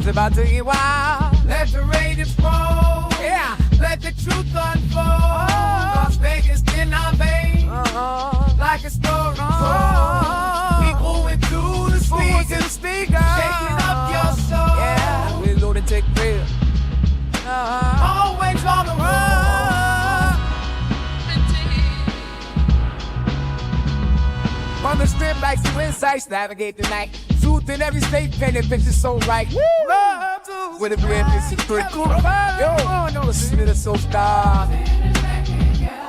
about to get wild. Let the Raiders roll. Yeah. Let the truth unfold. Las Vegas in our veins. Like a story told. We going through the speakers. Shaking up your soul. Yeah, we Lunatik real. Always on the road. On the strip like some insights, navigate the night. Truth in every state, painted pictures so right. Love to with a real secret. Yo, no, listen to the soul star.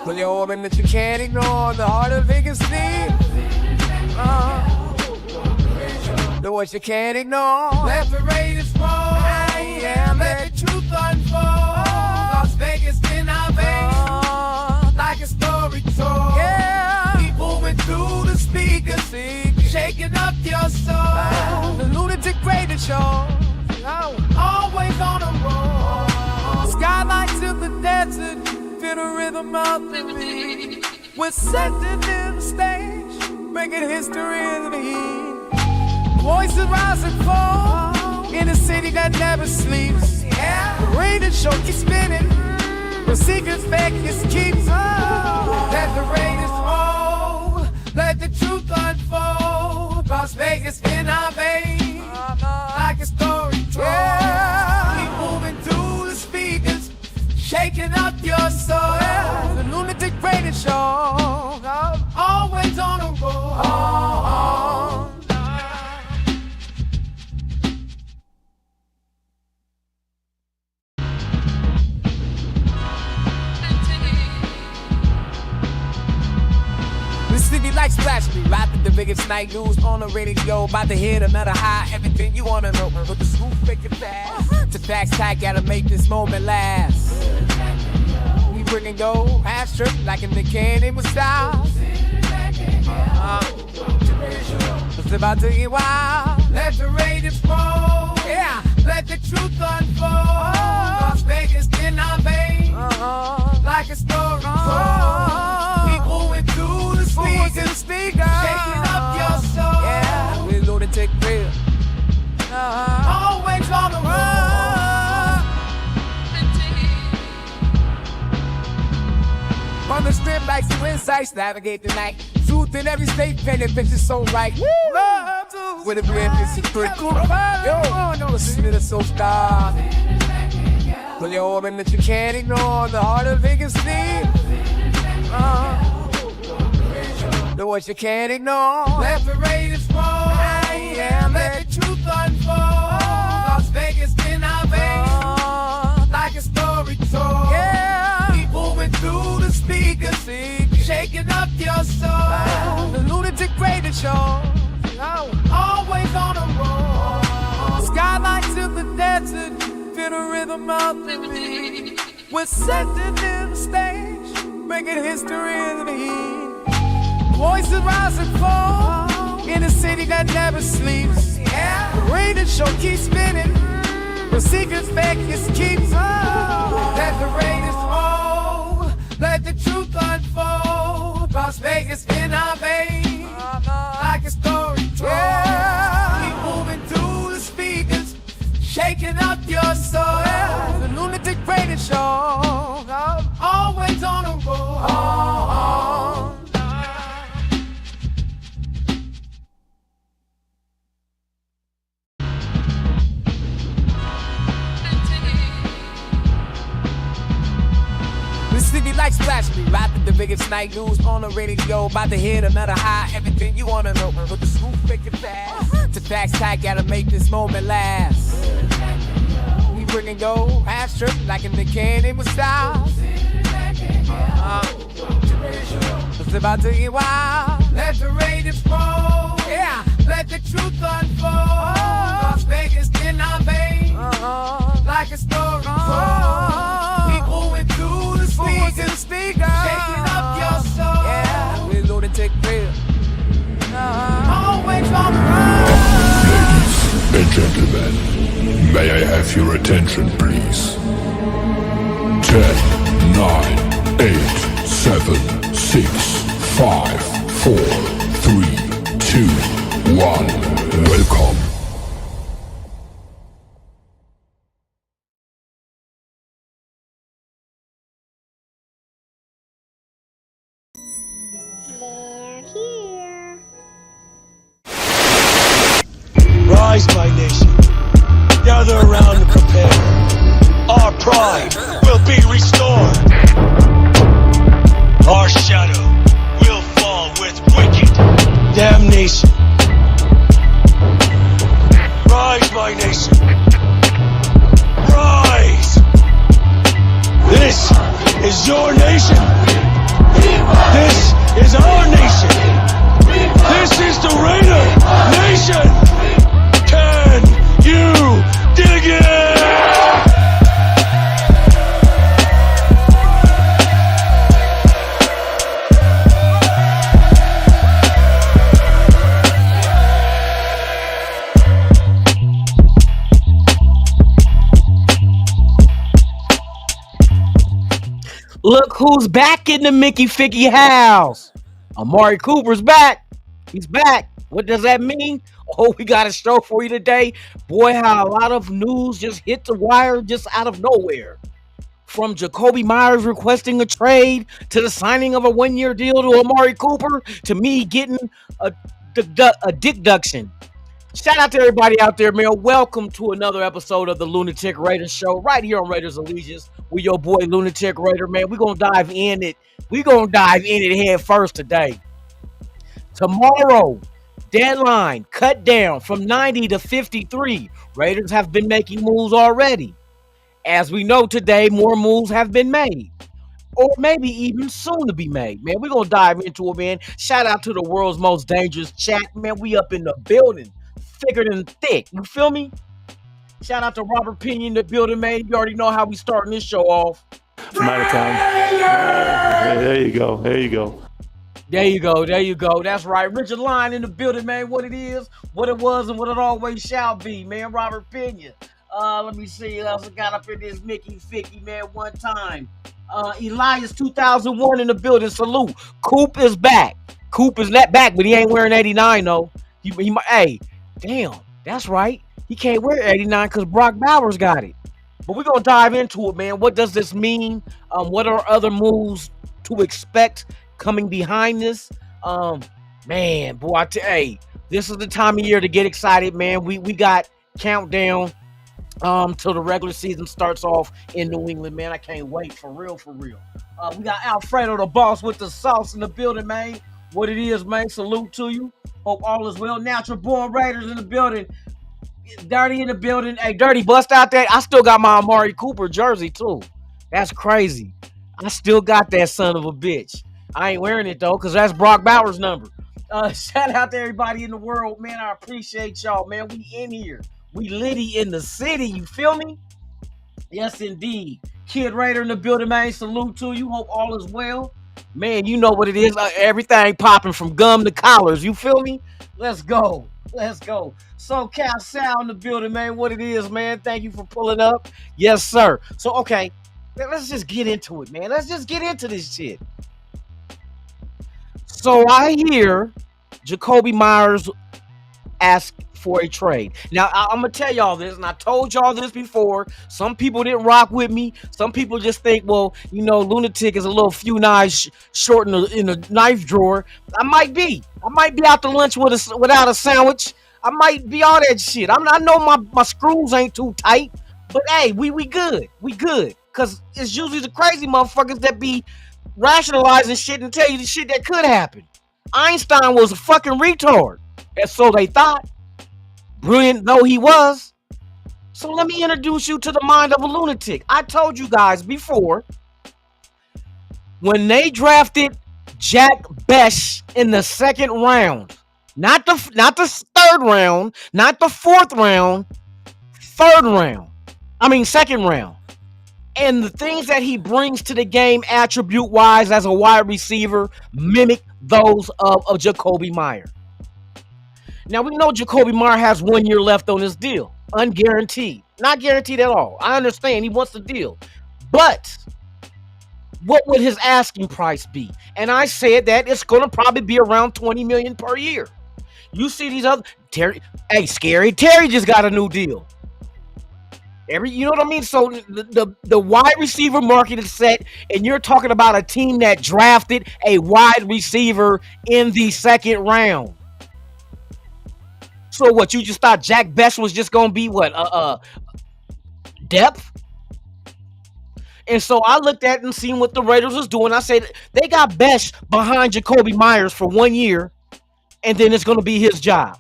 Pull your organ that you can't ignore. The heart of Vegas sleep. The words you can't ignore. Let the Raiders roll. Yeah, let the truth unfold. Las Vegas in our veins. Like a story told. Yeah. Keep moving through the speakers. Shaking up your soul. The Lunatic Radio Show. Always on the road. Skylines of the desert, feel the rhythm of the beat. We're setting in the stage, making history in the heat. Voices rise and fall in a city that never sleeps. Yeah. The radio show keeps spinning, the secrets Vegas keeps. Let the Raiders roll. Let the truth unfold. Las Vegas in our veins. Like a story told. Yeah. Keep moving through the speakers. Shaking up your soul. The Lunatic Radio Show. Always on the road. The city like splash me, right the biggest night news on the radio. About to hit another high, everything you wanna know. But the scoop make it fast. To facts tight, gotta make this moment last. We bring and go, half strip like in the cannon with style. It's about to get wild. Let the Raiders roll. Yeah. Let the truth unfold. Las Vegas in our veins. Like a story told. Keep moving through the speakers. Shaking up your soul. Yeah, we Lunatic real. Always on the road. On the strip like some insights, navigate the night. Truth in every state, painted pictures so right. Love to with a real secret. Yo, no, listen to the soul star. Pull your organ that you can't ignore. The heart of Vegas sleep. The words you can't ignore. Let the Raiders roll. Yeah, let the truth unfold. Las Vegas in our veins. Like a story told. Yeah. Keep moving through the speakers. Shaking up your soul. The Lunatic Radio Show. Always on the road. Skylines of the desert, feel the rhythm of the beat. We're setting in the stage, making history in the heat. Voices rise and fall in a city that never sleeps. Yeah. The radio show keeps spinning, the secrets Vegas keeps. Let the Raiders roll. Let the truth unfold. Las Vegas in our veins. Like a story told. Yeah. Keep moving through the speakers. Shaking up your soul. The Lunatic Radio Show. Always on the road. The city like splash me, right the biggest night news on the radio. About to hit another high, everything you wanna know. But the scoop make it fast. To facts tight, gotta make this moment last. We bring and go, half strip like in the cannon with style. It's about to get wild. Let the Raiders roll. Yeah. Let the truth unfold. Las Vegas in our veins. Like a story told. Keep moving through the speakers. Shaking up your soul. Yeah, we Lunatic real. Always on the road. Ladies and gentlemen, may I have your attention, please? 10, 9, 8, 7, 6, 5, 4, 3, 2, 1. Welcome Rise, my nation. Gather around and prepare. Our pride will be restored. Our shadow will fall with wicked damnation. Rise, my nation. Rise. This is your nation. This is our nation. This is the Raider Nation. Can you dig it? Look who's back in the Mickey Ficky house. Amari Cooper's back. He's back. What does that mean? Oh, we got a show for you today. Boy, how a lot of news just hit the wire just out of nowhere. From Jacoby Myers requesting a trade to the signing of a one-year deal to Amari Cooper to me getting a deduction. Shout out to everybody out there, man. Welcome to another episode of the Lunatic Raider Show right here on Raiders Allegiance with your boy Lunatic Raider, man. We're going to dive in it. We're going to dive in it head first today. Tomorrow, deadline cut down from 90 to 53. Raiders have been making moves already. As we know today, more moves have been made. Or maybe even soon to be made, man. We're going to dive into it, man. Shout out to the world's most dangerous chat, man. We up in the building. Thicker than thick. You feel me? Shout out to Robert Pena in the building, man. You already know how we starting this show off. Night time. There you go. There you go. There you go. There you go. That's right. Richard Lyon in the building, man. What it is, what it was, and what it always shall be, man. Robert Pena. Let me see who else I got up in this Mickey Ficky, man, one time. Elias 2001 in the building. Salute. Coop is back. Coop is not back, but he ain't wearing 89, though. He might, hey, damn, that's right. He can't wear 89 because Brock Bowers got it. But we're going to dive into it, man. What does this mean? What are other moves to expect coming behind this? Man, boy, hey, this is the time of year to get excited, man. We got countdown till the regular season starts off in New England, man. I can't wait, for real, for real. We got Alfredo the boss with the sauce in the building, man. What it is, man. Salute to you. Hope all is well. Natural Born Raiders in the building. Dirty in the building. Hey, Dirty, bust out that. I still got my Amari Cooper jersey, too. That's crazy. I still got that son of a bitch. I ain't wearing it, though, because that's Brock Bowers' number. Shout out to everybody in the world, man. I appreciate y'all, man. We in here. We litty in the city. You feel me? Yes, indeed. Kid Raider in the building, man. Salute to you. Hope all is well. Man, you know what it is. Everything popping from gum to collars. You feel me? Let's go. Let's go. So, Cal Sal in the building, man. What it is, man. Thank you for pulling up. Yes, sir. So, okay. Let's just get into it, man. Let's just get into this shit. So, I hear Jacoby Myers ask for a trade. Now, I'm going to tell y'all this, and I told y'all this before. Some people didn't rock with me. Some people just think, well, you know, Lunatic is a little few knives short in the knife drawer. I might be out to lunch without a sandwich. I might be all that shit. I know my screws ain't too tight, but hey, we good. We good. Because it's usually the crazy motherfuckers that be rationalizing shit and tell you the shit that could happen. Einstein was a fucking retard. And so they thought. Brilliant though he was. So let me introduce you to the mind of a lunatic. I told you guys before, when they drafted Jack Besh in the second round, not the third round, not the fourth round, second round. And the things that he brings to the game attribute-wise as a wide receiver mimic those of Jacoby Myers. Now, we know Jacoby Myers has 1 year left on his deal. Unguaranteed. Not guaranteed at all. I understand he wants the deal. But what would his asking price be? And I said that it's going to probably be around $20 million per year. You see these other... Scary Terry just got a new deal. You know what I mean? So the wide receiver market is set, and you're talking about a team that drafted a wide receiver in the second round. So what? You just thought Jack Best was just gonna be what? Depth? And so I looked at and seen what the Raiders was doing. I said they got Best behind Jacoby Myers for 1 year, and then it's gonna be his job.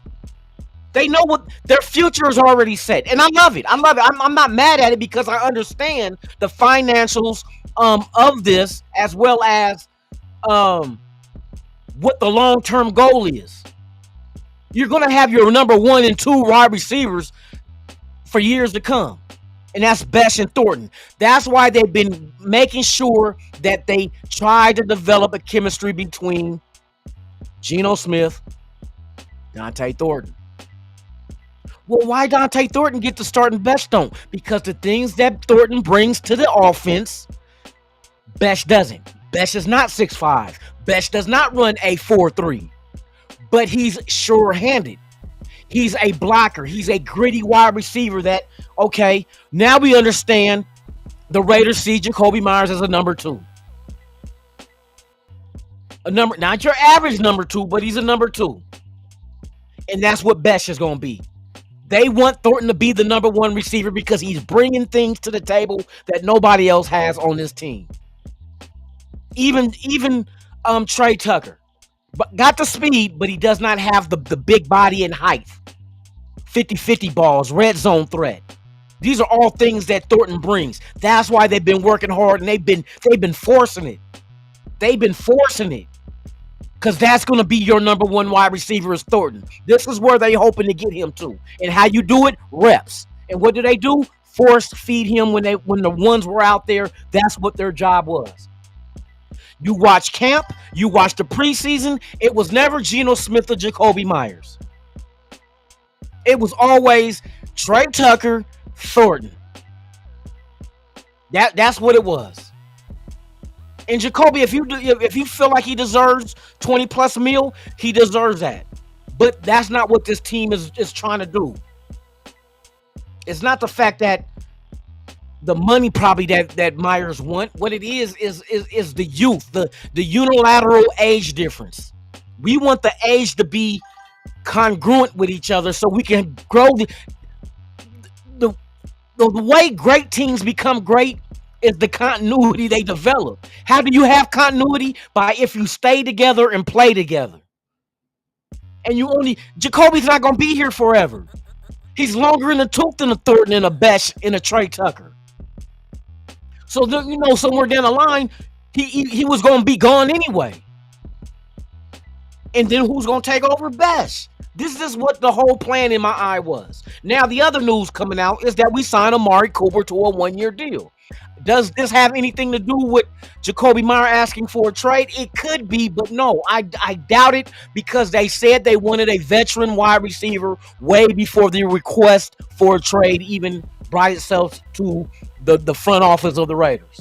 They know what their future is already set, and I love it. I love it. I'm not mad at it because I understand the financials of this as well as what the long-term goal is. You're gonna have your number 1 and 2 wide receivers for years to come, and that's Best and Thornton. That's why they've been making sure that they try to develop a chemistry between Geno Smith, Dante Thornton. Well, why Dante Thornton get to start and Best don't? Because the things that Thornton brings to the offense, Best doesn't. Best is not 6'5". Best does not run a 4.3. But he's sure-handed. He's a blocker. He's a gritty wide receiver that, okay, now we understand the Raiders see Jacoby Myers as a number 2. Not your average number 2, but he's a number 2. And that's what Best is going to be. They want Thornton to be the number 1 receiver because he's bringing things to the table that nobody else has on this team. Even Trey Tucker, but got the speed, but he does not have the big body and height. 50-50 balls, red zone threat. These are all things that Thornton brings. That's why they've been working hard and they've been forcing it. They've been forcing it. Because that's going to be your number 1 wide receiver is Thornton. This is where they hoping to get him to. And how you do it? Reps. And what do they do? Force feed him when the ones were out there. That's what their job was. You watch camp. You watch the preseason. It was never Geno Smith or Jacoby Myers. It was always Trey Tucker, Thornton. That's what it was. And Jacoby, if you feel like he deserves 20+ mil, he deserves that. But that's not what this team is trying to do. It's not the fact that the money probably that Myers want. What it is the youth, the unilateral age difference. We want the age to be congruent with each other so we can grow. The way great teams become great is the continuity they develop. How do you have continuity? By if you stay together and play together. And Jacoby's not going to be here forever. He's longer in the tooth than a Thornton and a Best and a Trey Tucker. So, somewhere down the line, he was going to be gone anyway. And then who's going to take over? Best. This is what the whole plan in my eye was. Now, the other news coming out is that we signed Amari Cooper to a 1-year deal. Does this have anything to do with Jacoby Myers asking for a trade? It could be, but no, I doubt it because they said they wanted a veteran wide receiver way before the request for a trade even brought itself to the front office of the Raiders.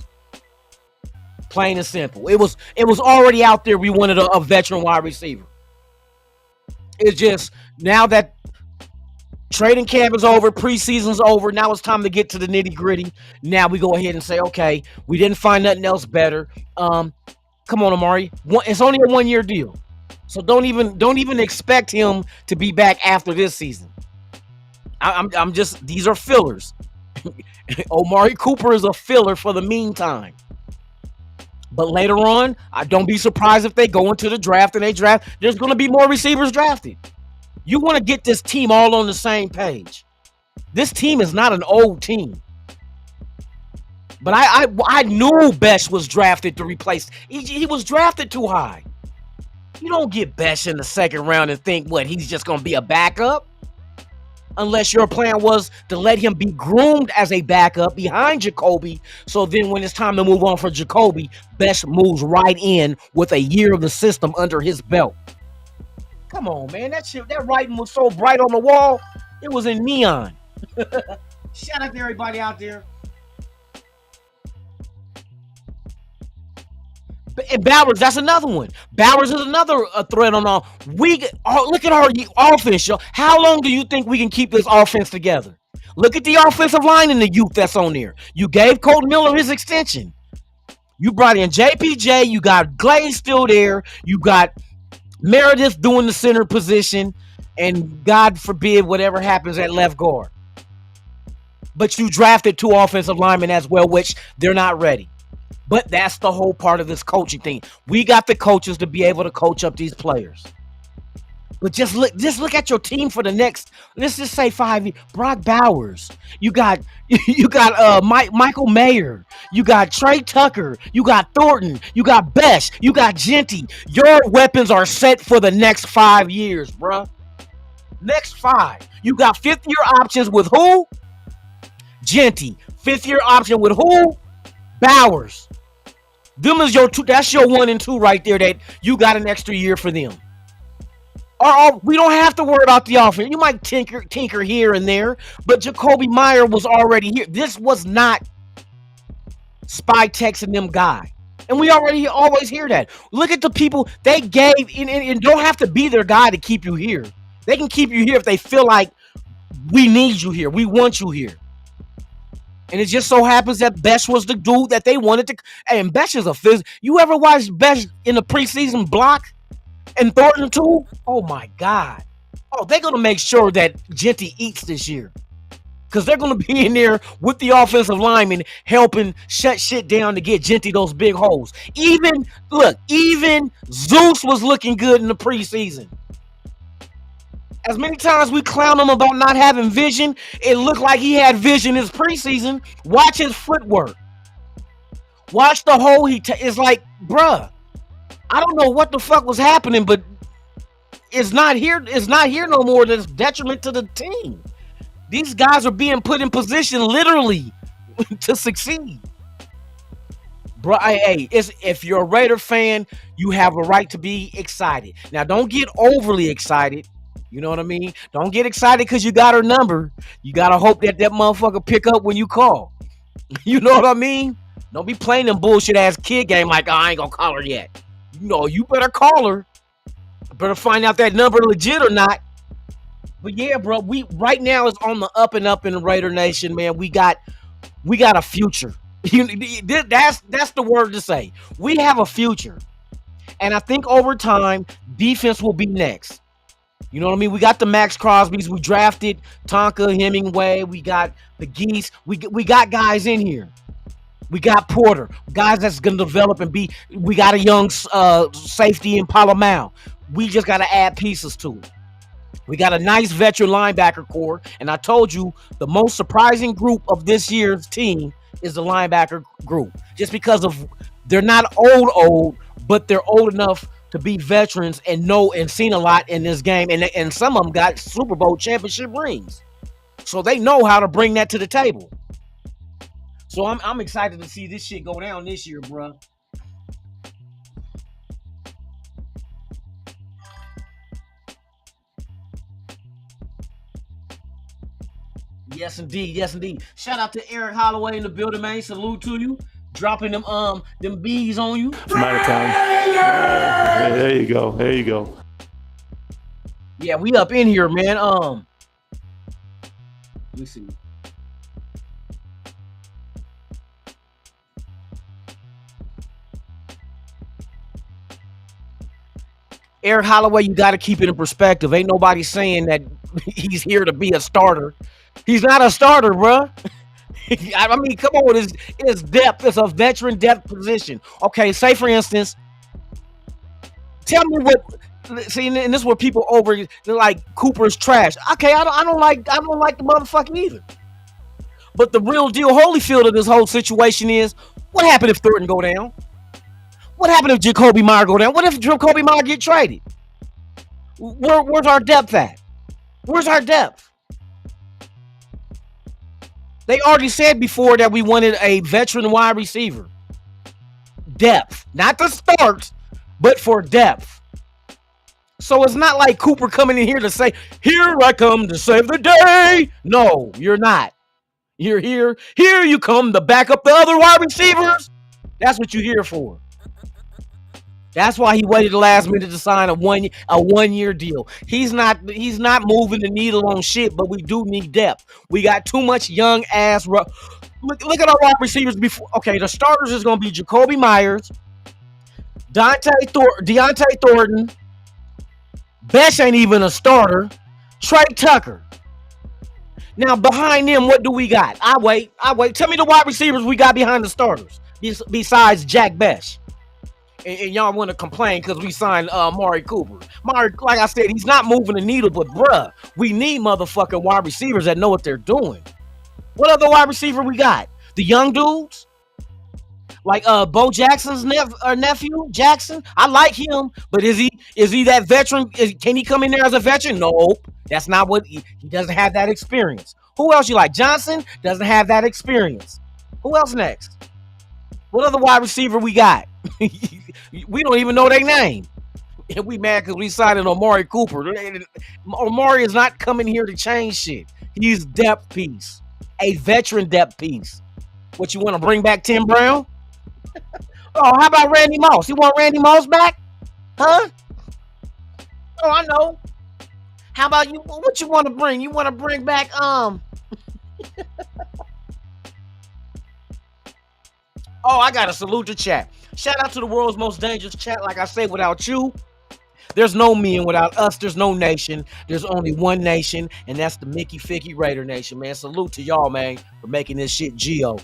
Plain and simple. It was already out there. We wanted a veteran wide receiver. It's just now that trading camp is over, preseason's over. Now it's time to get to the nitty gritty. Now we go ahead and say, okay, we didn't find nothing else better. Come on, Amari. It's only a 1-year deal, so don't even expect him to be back after this season. I'm just, these are fillers. Amari Cooper is a filler for the meantime. But later on, don't be surprised if they go into the draft and they draft. There's going to be more receivers drafted. You want to get this team all on the same page. This team is not an old team. But I knew Best was drafted to replace. He was drafted too high. You don't get Best in the second round and think, he's just going to be a backup? Unless your plan was to let him be groomed as a backup behind Jacoby. So then when it's time to move on for Jacoby, Best moves right in with a year of the system under his belt. Come on, man. That writing was so bright on the wall. It was in neon. Shout out to everybody out there. And Bowers, that's another one. Bowers is another threat on all. Look at our offense, yo. How long do you think we can keep this offense together? Look at the offensive line and the youth that's on there. You gave Colt Miller his extension. You brought in JPJ. You got Glaze still there. You got Meredith doing the center position. and God forbid whatever happens at left guard. But you drafted 2 offensive linemen as well, which they're not ready. But that's the whole part of this coaching thing. We got the coaches to be able to coach up these players. But just look at your team for the next, let's just say 5 years. Brock Bowers, you got Michael Mayer, you got Trey Tucker, you got Thornton, you got Besh, you got Genty. Your weapons are set for the next 5 years, bruh. Next 5. You got 5th-year options with who? Genty. 5th-year option with who? Bowers. Them is your 2. That's your 1 and 2 right there. That you got an extra year for them. Or we don't have to worry about the offense. You might tinker here and there, but Jacoby Meyer was already here. This was not Spy texting them guy. And we already always hear that. Look at the people they gave, and don't have to be their guy to keep you here. They can keep you here if they feel like we need you here. We want you here. And it just so happens that Besh was the dude that they wanted to. And Besh is a phys. You ever watched Besh in the preseason block? And Thornton too? Oh my God. Oh, they're going to make sure that Genty eats this year. Because they're going to be in there with the offensive linemen helping shut shit down to get Genty those big holes. Even Zeus was looking good in the preseason. As many times we clown him about not having vision, it looked like he had vision in his preseason. Watch his footwork. Watch the hole it's like, bruh, I don't know what the fuck was happening, but it's not here. It's not here no more. That's detriment to the team. These guys are being put in position literally to succeed. Bro, if you're a Raider fan, you have a right to be excited. Now, don't get overly excited. You know what I mean? Don't get excited because you got her number. You got to hope that motherfucker pick up when you call. You know what I mean? Don't be playing them bullshit ass kid game like, oh, I ain't going to call her yet. No, you better call her. Better find out that number legit or not. But yeah, bro, we right now is on the up and up in the Raider Nation, man. We got a future. That's the word to say. We have a future. And I think over time, defense will be next. You know what I mean? We got the Max Crosbys. We drafted Tonka, Hemingway. We got the Geese. We got guys in here. We got Porter, guys that's going to develop and be. We got a young safety in Palomau. We just got to add pieces to it. We got a nice veteran linebacker core. And I told you the most surprising group of this year's team is the linebacker group. Just because of they're not old, but they're old enough to be veterans and know and seen a lot in this game. And some of them got Super Bowl championship rings. So they know how to bring that to the table. So I'm excited to see this shit go down this year, bro. Yes, indeed. Yes, indeed. Shout out to Eric Holloway in the building, man. Salute to you. Dropping them bees on you. I'm out of time. There you go. There you go. Yeah, we up in here, man. Let me see. Eric Holloway, you got to keep it in perspective. Ain't nobody saying that he's here to be a starter. He's not a starter, bro. I mean, come on, it's depth. It's a veteran depth position. Okay, say for instance, tell me what. See, and this is where people they're like Cooper's trash. Okay, I don't like the motherfucker either. But the real deal, Holyfield of this whole situation is, what happened if Thornton go down? What happened if Jacoby Meyer go down? What if Jacoby Meyer get traded? Where's our depth at? Where's our depth? They already said before that we wanted a veteran wide receiver. Depth. Not to start, but for depth. So it's not like Cooper coming in here to say, here I come to save the day. No, you're not. You're here. Here you come to back up the other wide receivers. That's what you're here for. That's why he waited the last minute to sign a one-year deal. He's not moving the needle on shit, but we do need depth. We got too much young ass. Look at our wide receivers before. Okay, the starters is gonna be Jacoby Myers, Deontay Thornton. Besh ain't even a starter. Trey Tucker. Now behind them, what do we got? I wait. Tell me the wide receivers we got behind the starters besides Jack Besh. And y'all want to complain because we signed Amari Cooper. Like I said, he's not moving the needle, but bruh, we need motherfucking wide receivers that know what they're doing. What other wide receiver we got? The young dudes? Like Bo Jackson's nephew, Jackson. I like him, but is he that veteran? Can he come in there as a veteran? Nope. That's not what he doesn't have that experience. Who else you like? Johnson doesn't have that experience. Who else next? What other wide receiver we got? We don't even know their name. And we mad because we signed an Amari Cooper. Amari is not coming here to change shit. He's depth piece. A veteran depth piece. What, you want to bring back Tim Brown? Oh, how about Randy Moss? You want Randy Moss back? Huh? Oh, I know. How about you? What you want to bring? You want to bring back Oh, I gotta salute the chat. Shout out to the world's most dangerous chat. Like I say, without you, there's no me, and without us, there's no nation. There's only one nation, and that's the Mickey Ficky Raider Nation, man. Salute to y'all, man, for making this shit geo.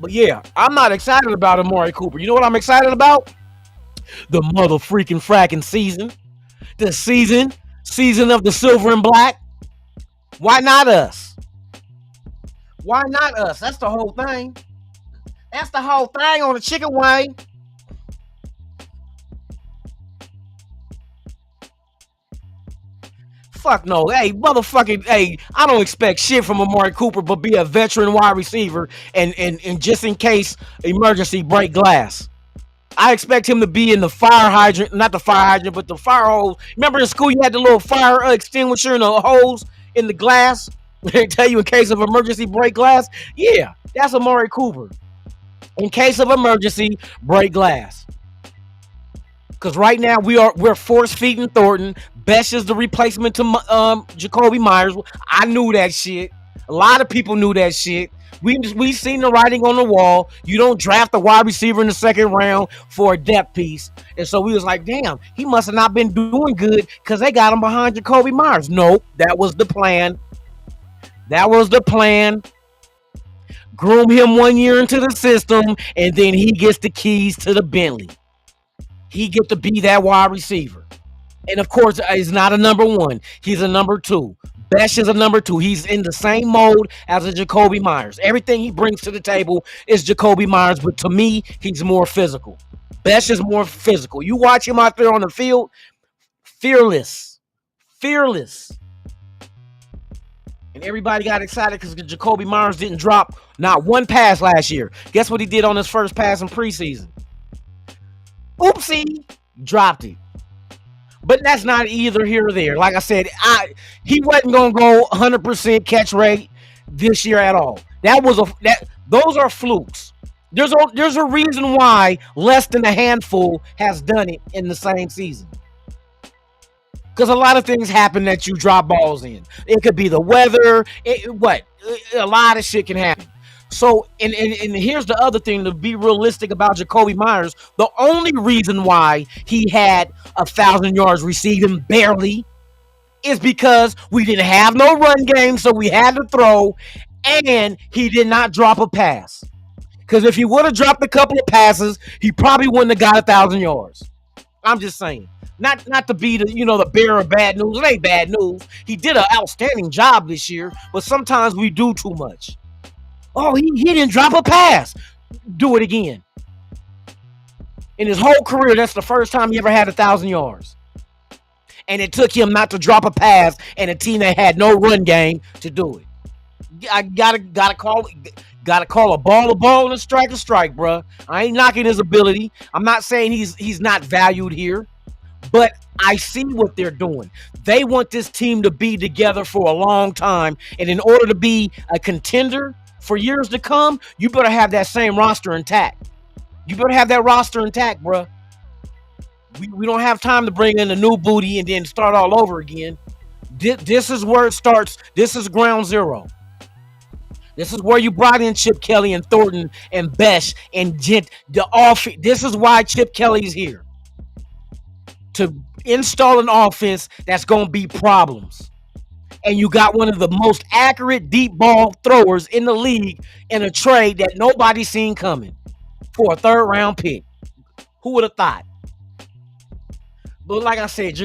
But yeah, I'm not excited about Amari Cooper. You know what I'm excited about? The mother freaking fracking season. The season of the silver and black. Why not us? Why not us? That's the whole thing. That's the whole thing on the chicken wing. Fuck no. Hey, motherfucking, hey, I don't expect shit from Amari Cooper but be a veteran wide receiver and just in case emergency break glass. I expect him to be in the fire hydrant, not the fire hydrant, but the fire hose. Remember in school you had the little fire extinguisher and the hose in the glass? They tell you in case of emergency break glass. Yeah, that's Amari Cooper. In case of emergency, break glass. Because right now we're force feeding Thornton. Besh is the replacement to Jacoby Myers. I knew that shit. A lot of people knew that shit. We seen the writing on the wall. You don't draft a wide receiver in the second round for a depth piece. And so we was like, damn, he must have not been doing good because they got him behind Jacoby Myers. Nope, that was the plan. That was the plan. Groom him 1 year into the system, and then he gets the keys to the Bentley. He get to be that wide receiver. And of course, he's not a number one. He's a number two. Besh is a number two. He's in the same mode as a Jacoby Myers. Everything he brings to the table is Jacoby Myers, but to me, he's more physical. Besh is more physical. You watch him out there on the field, fearless. And everybody got excited because Jacoby Myers didn't drop not one pass last year. Guess what he did on his first pass in preseason? Oopsie, dropped it. But that's not either here or there. Like I said, he wasn't gonna go 100% catch rate this year at all. Those are flukes. There's a reason why less than a handful has done it in the same season. Because a lot of things happen that you drop balls in. It could be the weather. A lot of shit can happen. So, and here's the other thing, to be realistic about Jacoby Myers, the only reason why he had 1,000 yards receiving barely is because we didn't have no run game, so we had to throw, and he did not drop a pass. Because if he would have dropped a couple of passes, he probably wouldn't have got 1,000 yards. I'm just saying. Not to be the bearer of bad news. It ain't bad news. He did an outstanding job this year, but sometimes we do too much. Oh, he didn't drop a pass. Do it again. In his whole career, that's the first time he ever had 1,000 yards. And it took him not to drop a pass and a team that had no run game to do it. I gotta call a ball and a strike, bro. I ain't knocking his ability. I'm not saying he's not valued here, but I see what they're doing. They want this team to be together for a long time, and in order to be a contender for years to come, you better have that same roster intact. You better have that roster intact, bro. We don't have time to bring in a new booty and then start all over again. This is where it starts. This is ground zero. This is where you brought in Chip Kelly and Thornton and Besh and Gent. This is why Chip Kelly's here. Install an offense that's gonna be problems. And you got one of the most accurate deep ball throwers in the league in a trade that nobody seen coming for a 3rd round pick. Who would have thought? But like I said,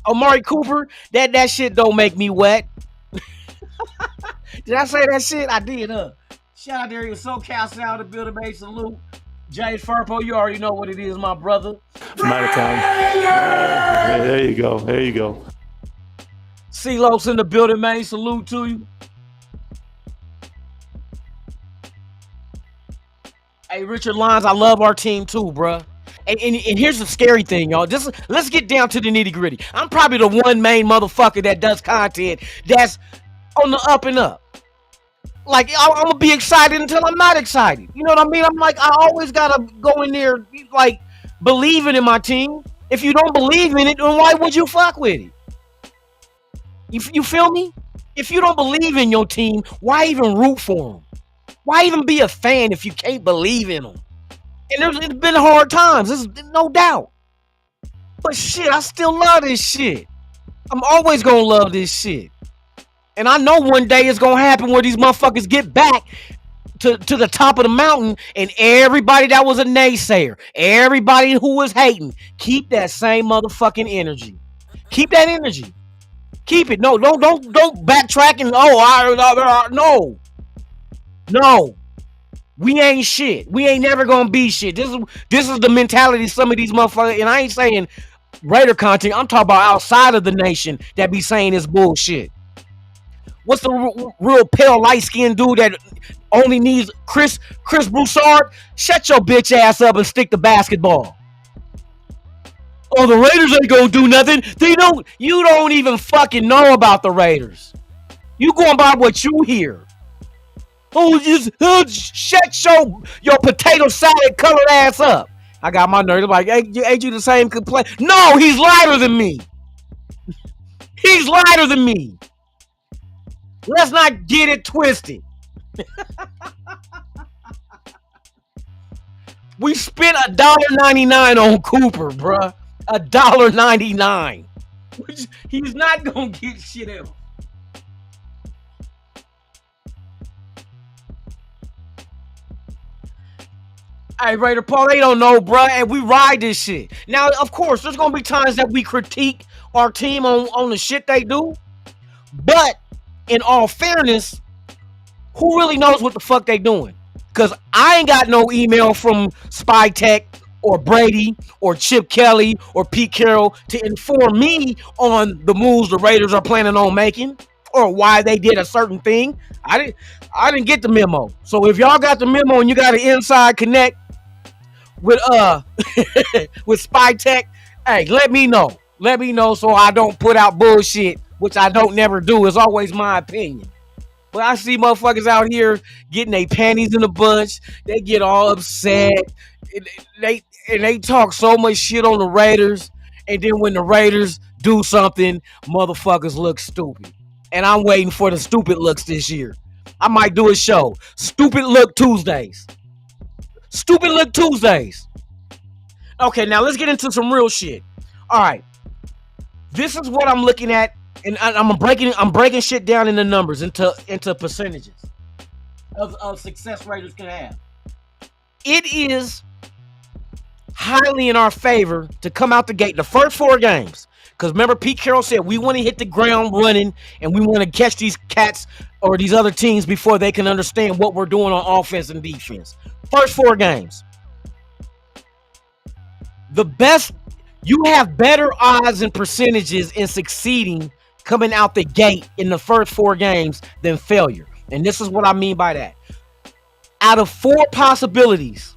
Amari Cooper, that shit don't make me wet. Did I say that shit? I did, huh? Shout out there, SoCal Sound, the building, mate. Salute. James Furpo, you already know what it is, my brother. I'm out of time. There you go. There you go. C-Los in the building, man. Salute to you. Hey, Richard Lyons, I love our team too, bruh. And here's the scary thing, y'all. Let's get down to the nitty gritty. I'm probably the one main motherfucker that does content that's on the up and up. Like, I'm gonna be excited until I'm not excited. You know what I mean? I'm like, I always gotta go in there, like, believing in my team. If you don't believe in it, then why would you fuck with it? You feel me? If you don't believe in your team, why even root for them? Why even be a fan if you can't believe in them? And it's been hard times, there's no doubt. But shit, I still love this shit. I'm always gonna love this shit. And I know one day it's gonna happen where these motherfuckers get back to the top of the mountain, and everybody that was a naysayer, everybody who was hating, keep that same motherfucking energy. Keep that energy. Keep it. No, don't backtrack and no. We ain't shit. We ain't never gonna be shit. This is the mentality of some of these motherfuckers, and I ain't saying Raider content. I'm talking about outside of the nation that be saying this bullshit. What's the real pale light-skinned dude that only needs Chris Broussard? Shut your bitch ass up and stick to basketball. Oh, the Raiders ain't gonna do nothing. You don't even fucking know about the Raiders. You going by what you hear. Shut your potato salad colored ass up. I got my nerves like, hey, ain't you the same complaint? No, he's lighter than me. He's lighter than me. Let's not get it twisted. We spent $1.99 on Cooper, bruh. $1.99. He's not gonna get shit else. Hey, Raider Paul, they don't know, bruh, and we ride this shit. Now, of course, there's gonna be times that we critique our team on the shit they do, but in all fairness, who really knows what the fuck they doing? Because I ain't got no email from Spy Tech or Brady or Chip Kelly or Pete Carroll to inform me on the moves the Raiders are planning on making or why they did a certain thing. I didn't get the memo. So if y'all got the memo and you got an inside connect with with Spy Tech, hey, let me know. Let me know so I don't put out bullshit, which I don't never do. It's always my opinion. But I see motherfuckers out here getting their panties in a bunch. They get all upset. They talk so much shit on the Raiders. And then when the Raiders do something, motherfuckers look stupid. And I'm waiting for the stupid looks this year. I might do a show. Stupid Look Tuesdays. Stupid Look Tuesdays. Okay, now let's get into some real shit. All right. This is what I'm looking at. And I'm breaking shit down into numbers, into percentages of success Raiders can have. It is highly in our favor to come out the gate the first 4 games. Because remember, Pete Carroll said we want to hit the ground running and we want to catch these cats or these other teams before they can understand what we're doing on offense and defense. First 4 games. The best, you have better odds and percentages in succeeding coming out the gate in the first 4 games than failure. And this is what I mean by that. Out of 4 possibilities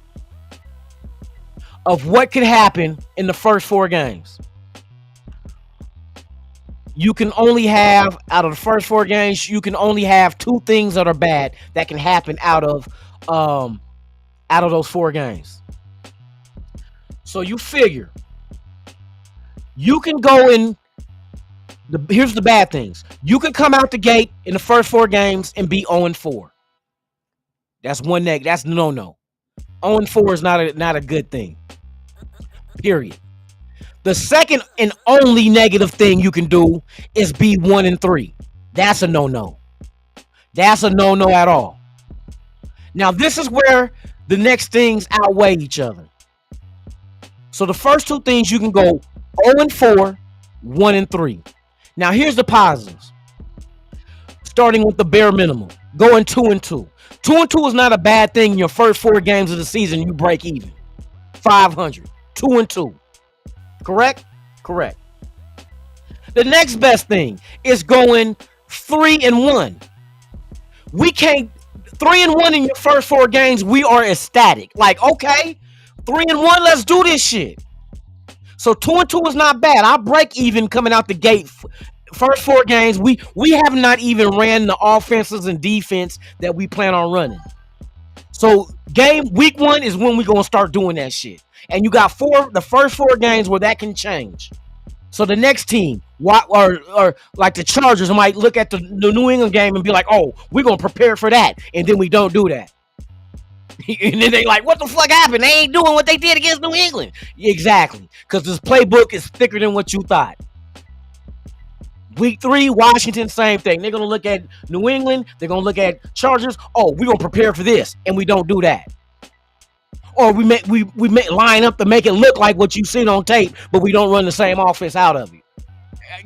of what could happen in the first 4 games, you can only have, out of the first 4 games, you can only have 2 things that are bad that can happen out of those 4 games. So you figure you can go in. Here's the bad things. You can come out the gate in the first 4 games and be 0-4. That's one negative. That's no. 0-4 is not a good thing. Period. The second and only negative thing you can do is be 1-3. That's a no-no. That's a no-no at all. Now, this is where the next things outweigh each other. So the first two things you can go 0-4, 1-3. Now, here's the positives. Starting with the bare minimum, going 2-2. 2-2 is not a bad thing. In your first 4 games of the season, you break even. 500. 2-2. Correct? Correct. The next best thing is going 3-1. We can't 3-1 in your first 4 games. We are ecstatic. Like, okay, 3-1, let's do this shit. So 2-2 is not bad. I'll break even coming out the gate. First 4 games, we have not even ran the offenses and defense that we plan on running. So week 1 is when we're gonna start doing that shit. And you got the first 4 games where that can change. So the next team, or like the Chargers, might look at the New England game and be like, "Oh, we're gonna prepare for that," and then we don't do that. And then they like, "What the fuck happened? They ain't doing what they did against New England." Exactly, because this playbook is thicker than what you thought. Week 3, Washington, same thing. They're gonna look at New England. They're gonna look at Chargers. Oh, we're gonna prepare for this, and we don't do that. Or we line up to make it look like what you've seen on tape, but we don't run the same offense out of it.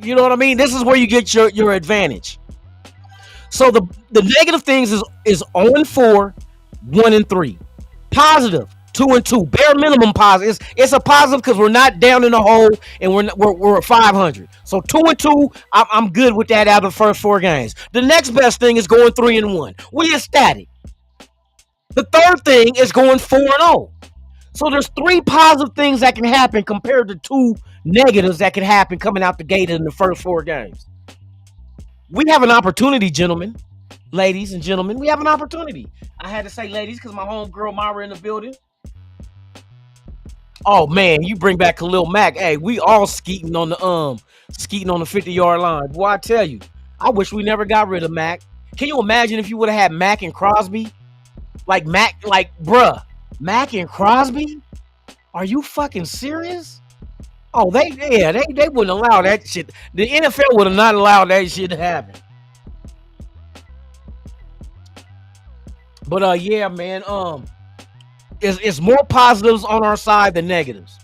You know what I mean? This is where you get your advantage. So the negative things is 0-4, 1-3. Positive 2-2. Bare minimum positive. It's a positive because we're not down in the hole and we're 500. So 2-2. I'm good with that out of the first 4 games. The next best thing is going 3-1. We ecstatic. The third thing is going 4-0. So there's 3 positive things that can happen compared to 2 negatives that can happen coming out the gate in the first 4 games. We have an opportunity, gentlemen, ladies and gentlemen. We have an opportunity. I had to say ladies because my homegirl Myra in the building. Oh man, you bring back Khalil Mack. Hey, we all skeeting on the 50-yard line. Boy, I tell you, I wish we never got rid of Mack. Can you imagine if you would have had Mack and Crosby? Like Mack, bruh, Mack and Crosby? Are you fucking serious? Oh, they wouldn't allow that shit. The NFL would have not allowed that shit to happen. But yeah, man, it's more positives on our side than negatives.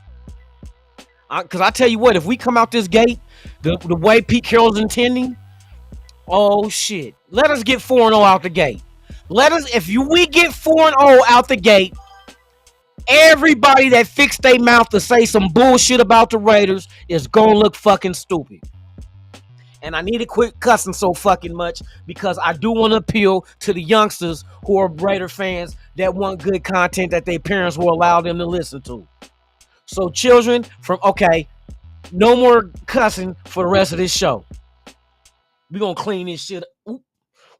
Because I tell you what, if we come out this gate the way Pete Carroll's intending, oh shit, let us get 4-0 out the gate. We get 4-0 out the gate, everybody that fixed their mouth to say some bullshit about the Raiders is gonna look fucking stupid. And I need to quit cussing so fucking much because I do want to appeal to the youngsters who are Raider fans that want good content that their parents will allow them to listen to. So children, no more cussing for the rest of this show. We're gonna clean this shit up.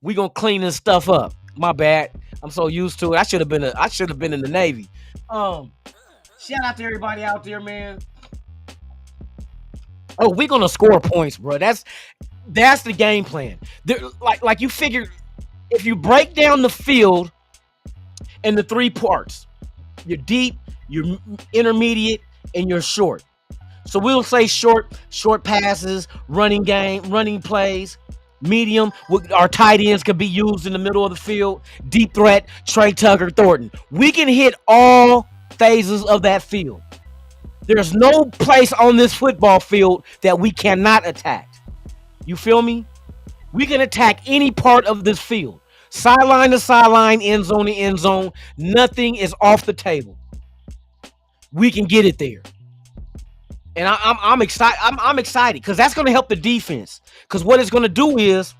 We're gonna clean this stuff up. My bad. I'm so used to it. I should have been in the Navy. Shout out to everybody out there, man. Oh, we're gonna score points, bro. That's the game plan. Like you figure, if you break down the field in the 3 parts, you're deep, you're intermediate, and you're short. So we'll say short passes, running game, running plays. Medium, our tight ends can be used in the middle of the field. Deep threat, Trey Tucker, Thornton. We can hit all phases of that field. There's no place on this football field that we cannot attack. You feel me? We can attack any part of this field. Sideline to sideline, end zone to end zone. Nothing is off the table. We can get it there. And I'm excited. I'm excited because that's going to help the defense. Because what it's going to do is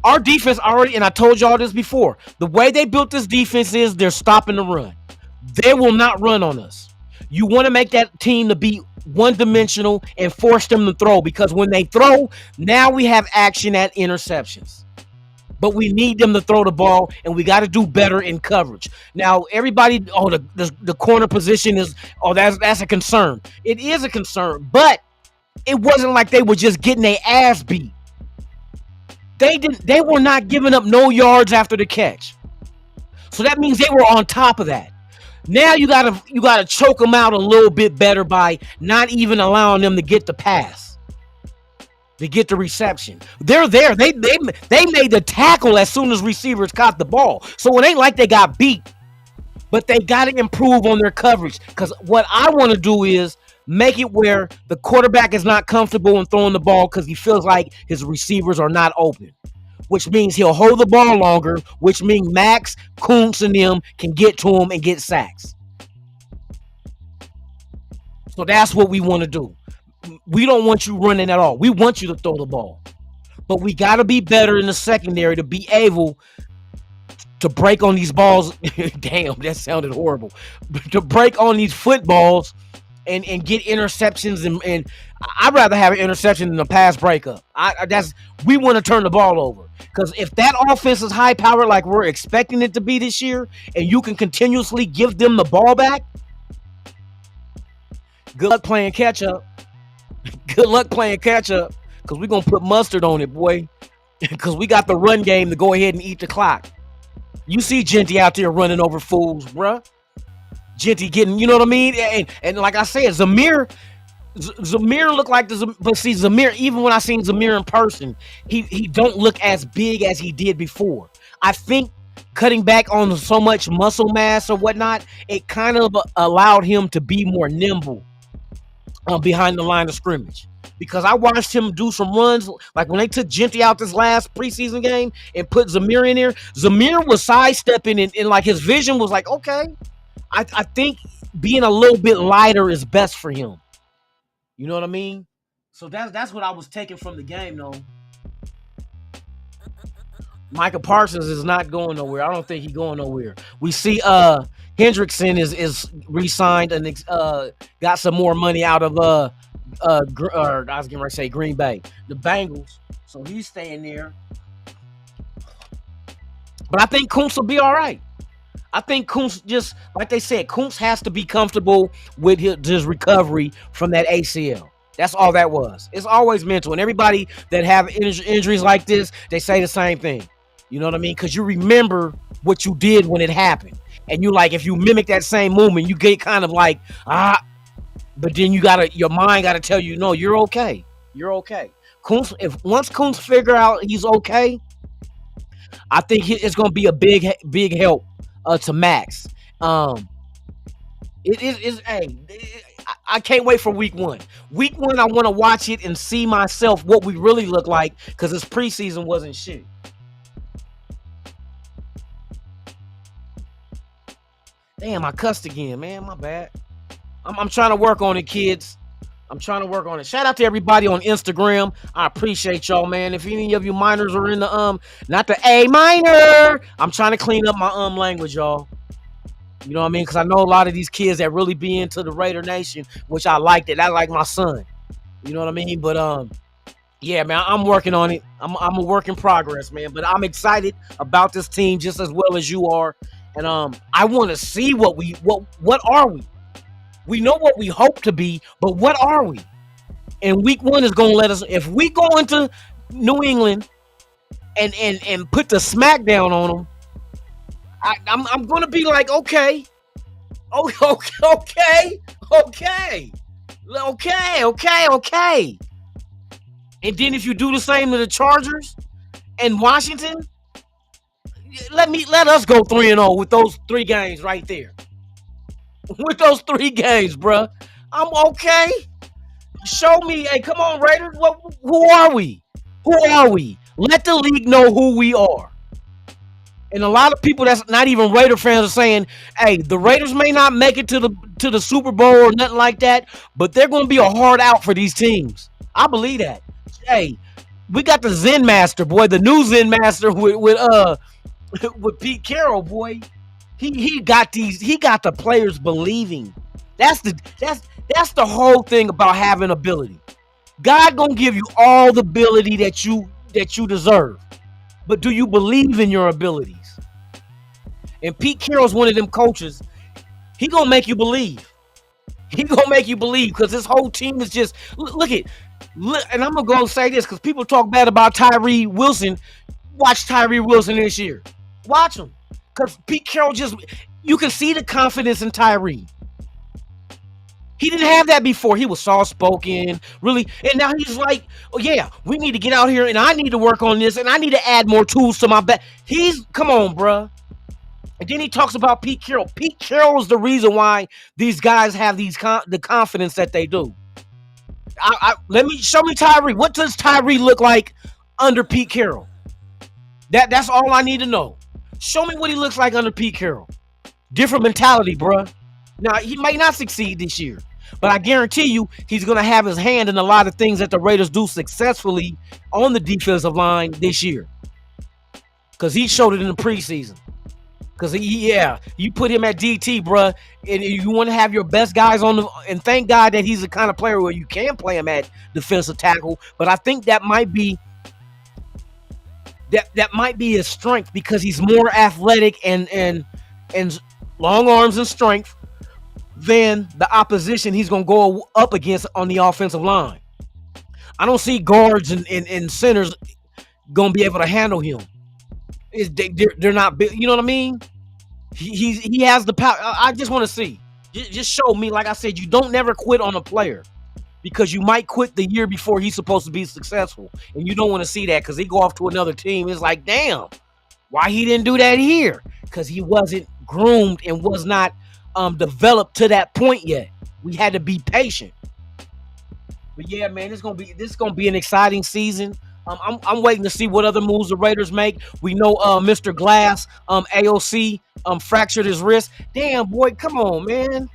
our defense already, and I told y'all this before, the way they built this defense is they're stopping the run. They will not run on us. You want to make that team to be one-dimensional and force them to throw because when they throw, now we have action at interceptions. But we need them to throw the ball, and we got to do better in coverage. Now, everybody, the corner position is, that's a concern. It is a concern, but it wasn't like they were just getting their ass beat. They were not giving up no yards after the catch. So that means they were on top of that. Now you gotta choke them out a little bit better by not even allowing them to get the pass, to get the reception. They're there. They made the tackle as soon as receivers caught the ball. So it ain't like they got beat, but they got to improve on their coverage. Because what I want to do is make it where the quarterback is not comfortable in throwing the ball because he feels like his receivers are not open, which means he'll hold the ball longer, which means Max, Kuntz, and them can get to him and get sacks. So that's what we want to do. We don't want you running at all. We want you to throw the ball. But we got to be better in the secondary to be able to break on these balls. Damn, that sounded horrible. To break on these footballs and get interceptions. And I'd rather have an interception than a pass breakup. We want to turn the ball over. Because if that offense is high powered like we're expecting it to be this year, and you can continuously give them the ball back, good luck playing catch up. Good luck playing catch up, because we're going to put mustard on it, boy. Because we got the run game to go ahead and eat the clock. You see Genty out there running over fools, bruh. Genty getting, you know what I mean? And like I said, Zamir looked like but see, Zamir, even when I seen Zamir in person, he don't look as big as he did before. I think cutting back on so much muscle mass or whatnot, it kind of allowed him to be more nimble behind the line of scrimmage, because I watched him do some runs like when they took Genty out this last preseason game and put Zamir in there. Zamir was sidestepping and like his vision was like, okay, I think being a little bit lighter is best for him. You know what I mean? So that's what I was taking from the game, though. Micah Parsons is not going nowhere. I don't think he's going nowhere. We see Hendrickson is re-signed and got some more money out of I was getting ready to say Green Bay, the Bengals. So he's staying there. But I think Kuntz will be all right. I think Kuntz, just like they said, Kuntz has to be comfortable with his recovery from that ACL. That's all that was. It's always mental. And everybody that have injuries like this, they say the same thing. You know what I mean? Because you remember what you did when it happened. And you like, if you mimic that same movement, you get kind of like, but then your mind gotta tell you, no, you're okay. You're okay. Kuntz, once Kuntz figure out he's okay, I think it's gonna be a big help to Max. I can't wait for week one. Week one, I want to watch it and see myself what we really look like, because this preseason wasn't shit. Damn, I cussed again, man. My bad. I'm trying to work on it, kids. I'm trying to work on it. Shout out to everybody on Instagram. I appreciate y'all, man. If any of you minors are in the not the A minor, I'm trying to clean up my language, y'all. You know what I mean? Because I know a lot of these kids that really be into the Raider Nation, which I liked it. I like my son. You know what I mean? But yeah, man, I'm working on it. I'm a work in progress, man. But I'm excited about this team just as well as you are. And I want to see what are we? We know what we hope to be, but what are we? And week one is going to let us, if we go into New England and put the smack down on them, I'm going to be like, okay. And then if you do the same to the Chargers and Washington, let us go 3-0 with those 3 games right there. With those 3 games, bruh. I'm okay. Show me. Hey, come on, Raiders. Who are we? Who are we? Let the league know who we are. And a lot of people that's not even Raider fans are saying, hey, the Raiders may not make it to the Super Bowl or nothing like that, but they're going to be a hard out for these teams. I believe that. Hey, we got the Zen Master, boy, the new Zen Master with Pete Carroll, boy. He got the players believing. That's the whole thing about having ability. God gonna give you all the ability that you deserve. But do you believe in your abilities? And Pete Carroll's one of them coaches. He gonna make you believe. He gonna make you believe, because this whole team is just look. And I'm gonna go say this because people talk bad about Tyree Wilson. Watch Tyree Wilson this year. Watch him. Because Pete Carroll You can see the confidence in Tyree. He didn't have that before. He was soft-spoken, really. And now he's like, oh, yeah, we need to get out here, and I need to work on this, and I need to add more tools to my back. Come on, bruh. And then he talks about Pete Carroll. Pete Carroll is the reason why these guys have the confidence that they do. Show me Tyree. What does Tyree look like under Pete Carroll? That's all I need to know. Show me what he looks like under Pete Carroll. Different mentality, bruh. Now, he might not succeed this year, but I guarantee you he's going to have his hand in a lot of things that the Raiders do successfully on the defensive line this year. Because he showed it in the preseason. Because, you put him at DT, bruh, and you want to have your best guys on and thank God that he's the kind of player where you can play him at defensive tackle. But I think that might be his strength because he's more athletic and long arms and strength than the opposition he's going to go up against on the offensive line. I don't see guards and centers going to be able to handle him. They're not big, you know what I mean? He has the power. I just want to see. Just show me, like I said, you don't never quit on a player because you might quit the year before he's supposed to be successful. And you don't want to see that because he go off to another team. It's like, damn, why he didn't do that here? Because he wasn't groomed and was not developed to that point yet. We had to be patient. But yeah, man, this is gonna be an exciting season. I'm waiting to see what other moves the Raiders make. We know Mr. Glass, AOC, fractured his wrist. Damn, boy, come on, man.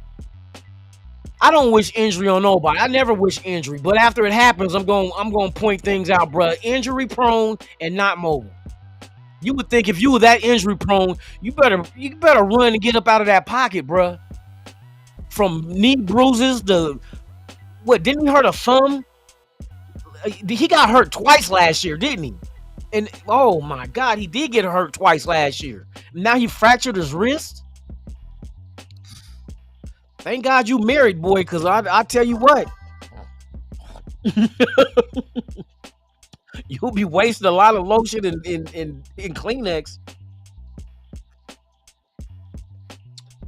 I don't wish injury on nobody. I never wish injury, but after it happens, I'm going to point things out, bro. Injury prone and not mobile. You would think if you were that injury prone, you better run and get up out of that pocket, bro. From knee bruises to what? Didn't he hurt a thumb? He got hurt twice last year, didn't he? And oh my God, he did get hurt twice last year. Now he fractured his wrist. Thank God you married, boy, because I tell you what. You'll be wasting a lot of lotion in Kleenex.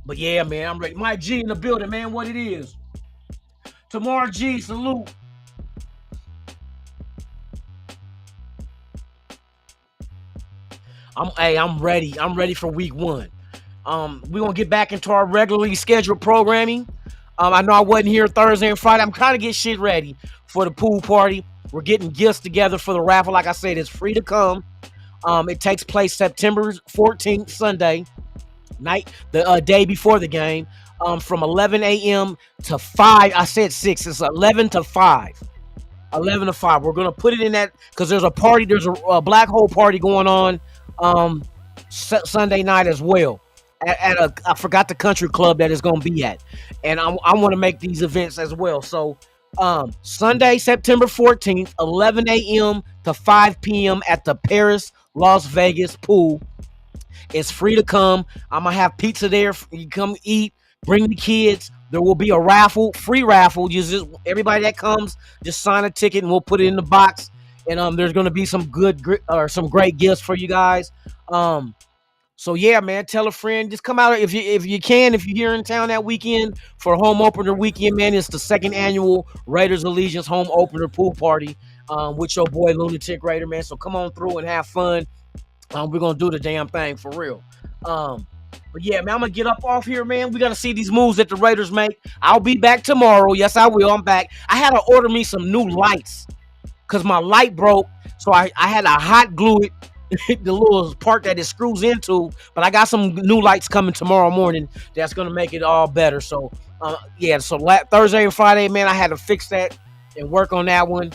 But yeah, man, I'm ready. Mike G in the building, man. What it is. Tomorrow G, salute. I'm ready. I'm ready for week 1. We're gonna get back into our regularly scheduled programming. I know I wasn't here Thursday and Friday. I'm trying to get shit ready for the pool party. We're getting gifts together for the raffle. Like I said, it's free to come. It takes place September 14th, Sunday night, the day before the game, from 11 a.m. to 5. I said 6. It's 11 to 5. 11 to 5. We're going to put it in that because there's a party. There's a black hole party going on Sunday night as well at I forgot the country club that is going to be at. And I want to make these events as well. So Sunday, September 14th, 11 a.m. to 5 p.m. at the Paris, Las Vegas pool. It's free to come. I'm going to have pizza there. You come eat, bring the kids. There will be a raffle, free raffle. Just everybody that comes, just sign a ticket and we'll put it in the box. And there's going to be some some great gifts for you guys. So yeah, man, tell a friend. Just come out if you can. If you're here in town that weekend for home opener weekend, man, it's the 2nd annual Raiders Allegiance home opener pool party with your boy Lunatik Raider, man. So come on through and have fun. We're gonna do the damn thing for real. But yeah, man, I'm gonna get up off here, man. We gotta see these moves that the Raiders make. I'll be back tomorrow. Yes, I will. I'm back. I had to order me some new lights because my light broke, so I had to hot glue it. The little part that it screws into, but I got some new lights coming tomorrow morning that's gonna make it all better. So yeah, so Thursday and Friday, man, I had to fix that and work on that one.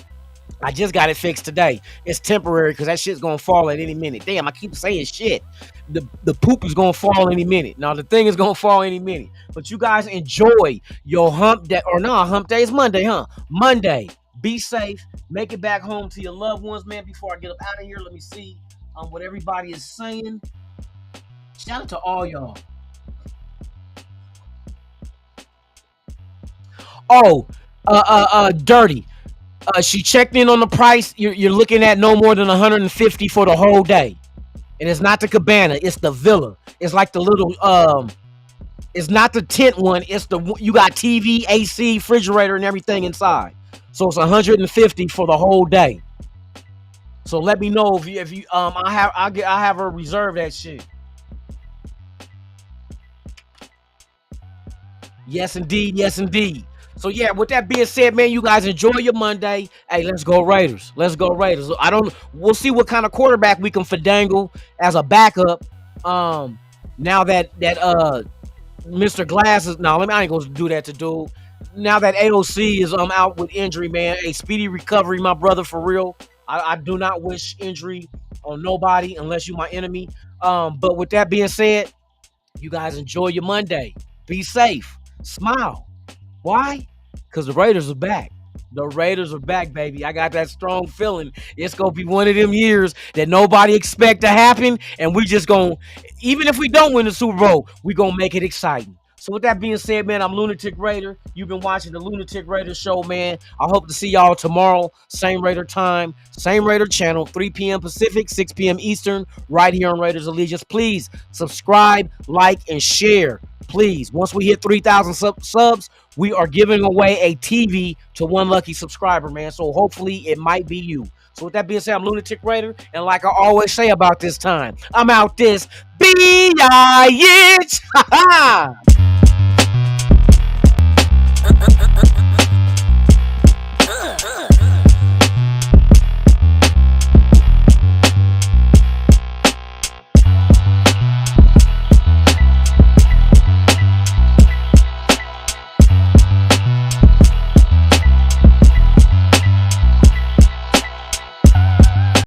I just got it fixed today. It's temporary because that shit's gonna fall at any minute. Damn, I keep saying shit. The poop is gonna fall any minute. Now the thing is gonna fall any minute. But you guys enjoy your hump day, or no, hump day is Monday, huh? Monday. Be safe. Make it back home to your loved ones, man. Before I get up out of here, let me see what everybody is saying. Shout out to all y'all. Oh, Dirty. She checked in on the price. You're looking at no more than $150 for the whole day. And it's not the cabana, it's the villa. It's like the little It's not the tent one. It's the you got TV, AC, refrigerator, and everything inside. So it's 150 for the whole day. So let me know if you I have her reserve that shit. Yes indeed, yes indeed. So yeah, with that being said, man, you guys enjoy your Monday. Hey, let's go Raiders. Let's go Raiders. We'll see what kind of quarterback we can finagle as a backup. Now that Mr. Glass is I ain't gonna do that to dude. Now that AOC is out with injury, man. A speedy recovery, my brother, for real. I do not wish injury on nobody unless you my enemy. But with that being said, you guys enjoy your Monday. Be safe. Smile. Why? Because the Raiders are back. The Raiders are back, baby. I got that strong feeling. It's going to be one of them years that nobody expect to happen. And we just going to, even if we don't win the Super Bowl, we going to make it exciting. So with that being said, man, I'm Lunatic Raider. You've been watching the Lunatic Raider show, man. I hope to see y'all tomorrow. Same Raider time, same Raider channel, 3 p.m. Pacific, 6 p.m. Eastern, right here on Raiders Allegiance. Please subscribe, like, and share. Please, once we hit 3,000 subs, we are giving away a TV to one lucky subscriber, man. So hopefully it might be you. So with that being said, I'm Lunatic Raider. And like I always say about this time, I'm out this bitch. Ha ha!